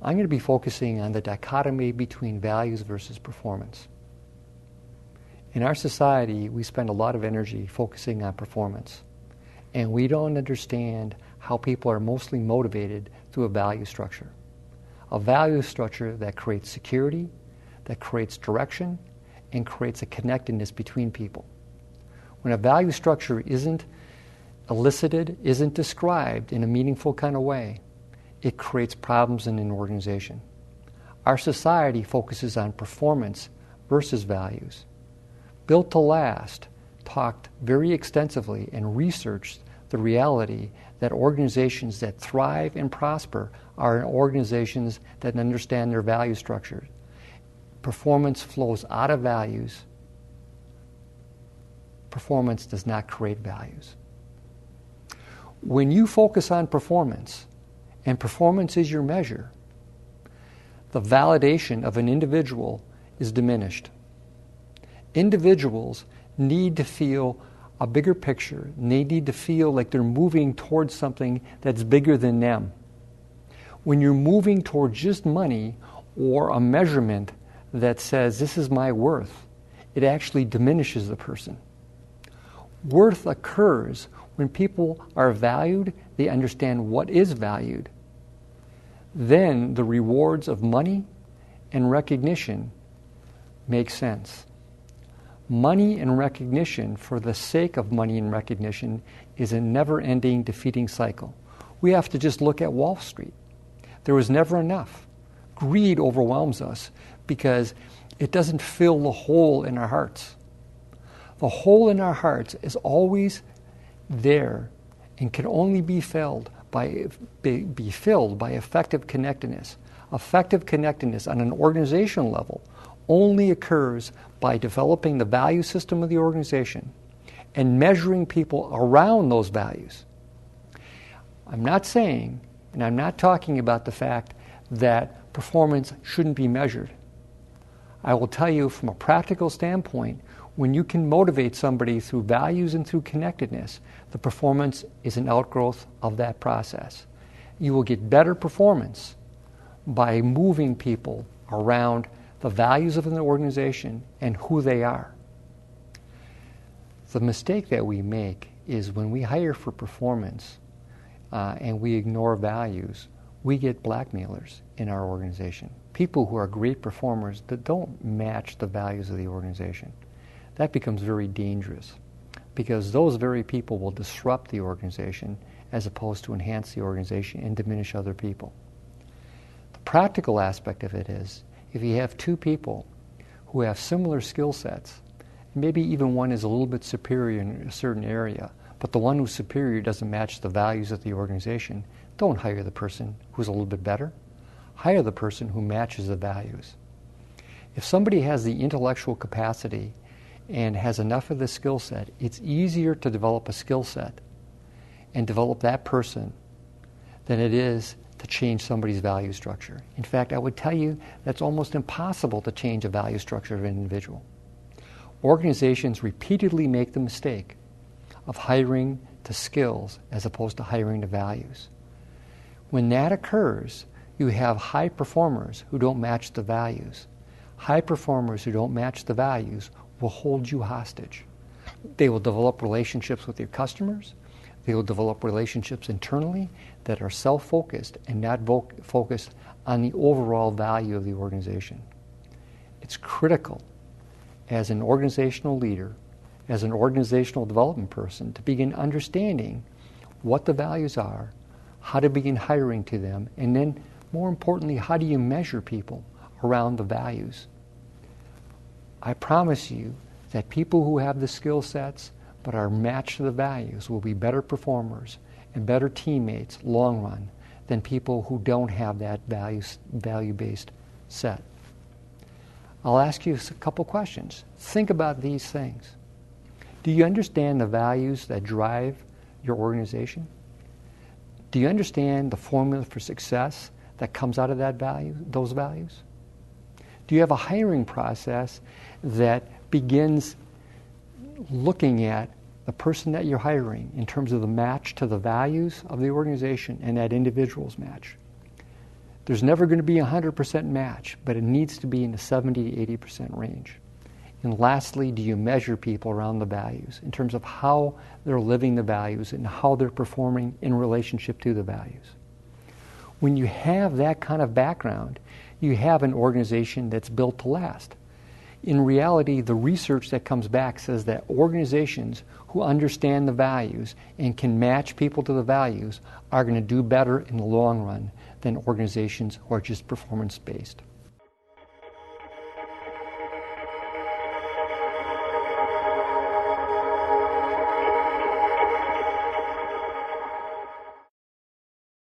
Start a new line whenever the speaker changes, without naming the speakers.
I'm going to be focusing on the dichotomy between values versus performance. In our society, we spend a lot of energy focusing on performance, and we don't understand how people are mostly motivated through a value structure. A value structure that creates security, that creates direction, and creates a connectedness between people. When a value structure isn't elicited, isn't described in a meaningful kind of way, it creates problems in an organization. Our society focuses on performance versus values. Built to Last talked very extensively and researched the reality that organizations that thrive and prosper are organizations that understand their value structures. Performance flows out of values. Performance does not create values. When you focus on performance, and performance is your measure, the validation of an individual is diminished. Individuals need to feel a bigger picture. They need to feel like they're moving towards something that's bigger than them. When you're moving towards just money or a measurement that says, this is my worth, it actually diminishes the person. Worth occurs when people are valued, they understand what is valued. Then the rewards of money and recognition make sense. Money and recognition for the sake of money and recognition is a never-ending defeating cycle. We have to just look at Wall Street. There was never enough. Greed overwhelms us because it doesn't fill the hole in our hearts. The hole in our hearts is always there and can only be filled by effective connectedness. Effective connectedness on an organizational level only occurs by developing the value system of the organization and measuring people around those values. I'm not saying, and I'm not talking about the fact that performance shouldn't be measured. I will tell you from a practical standpoint, when you can motivate somebody through values and through connectedness, the performance is an outgrowth of that process. You will get better performance by moving people around the values of an organization and who they are. The mistake that we make is when we hire for performance and we ignore values, we get blackmailers in our organization. People who are great performers that don't match the values of the organization. That becomes very dangerous because those very people will disrupt the organization as opposed to enhance the organization and diminish other people. The practical aspect of it is if you have two people who have similar skill sets, maybe even one is a little bit superior in a certain area, but the one who's superior doesn't match the values of the organization, don't hire the person who's a little bit better. Hire the person who matches the values. If somebody has the intellectual capacity and has enough of the skill set, it's easier to develop a skill set and develop that person than it is to change somebody's value structure. In fact, I would tell you that's almost impossible to change a value structure of an individual. Organizations repeatedly make the mistake of hiring to skills as opposed to hiring to values. When that occurs, you have high performers who don't match the values. High performers who don't match the values will hold you hostage. They will develop relationships with your customers. They will develop relationships internally that are self-focused and not focused on the overall value of the organization. It's critical as an organizational leader, as an organizational development person, to begin understanding what the values are, how to begin hiring to them, and then, more importantly, how do you measure people around the values? I promise you that people who have the skill sets but are matched to the values will be better performers and better teammates long run than people who don't have that value-based set. I'll ask you a couple questions. Think about these things. Do you understand the values that drive your organization? Do you understand the formula for success that comes out of those values? Do you have a hiring process that begins looking at the person that you're hiring in terms of the match to the values of the organization and that individual's match? There's never going to be a 100% match, but it needs to be in the 70 to 80% range. And lastly, do you measure people around the values in terms of how they're living the values and how they're performing in relationship to the values? When you have that kind of background, you have an organization that's built to last. In reality, the research that comes back says that organizations who understand the values and can match people to the values are going to do better in the long run than organizations who are just performance-based.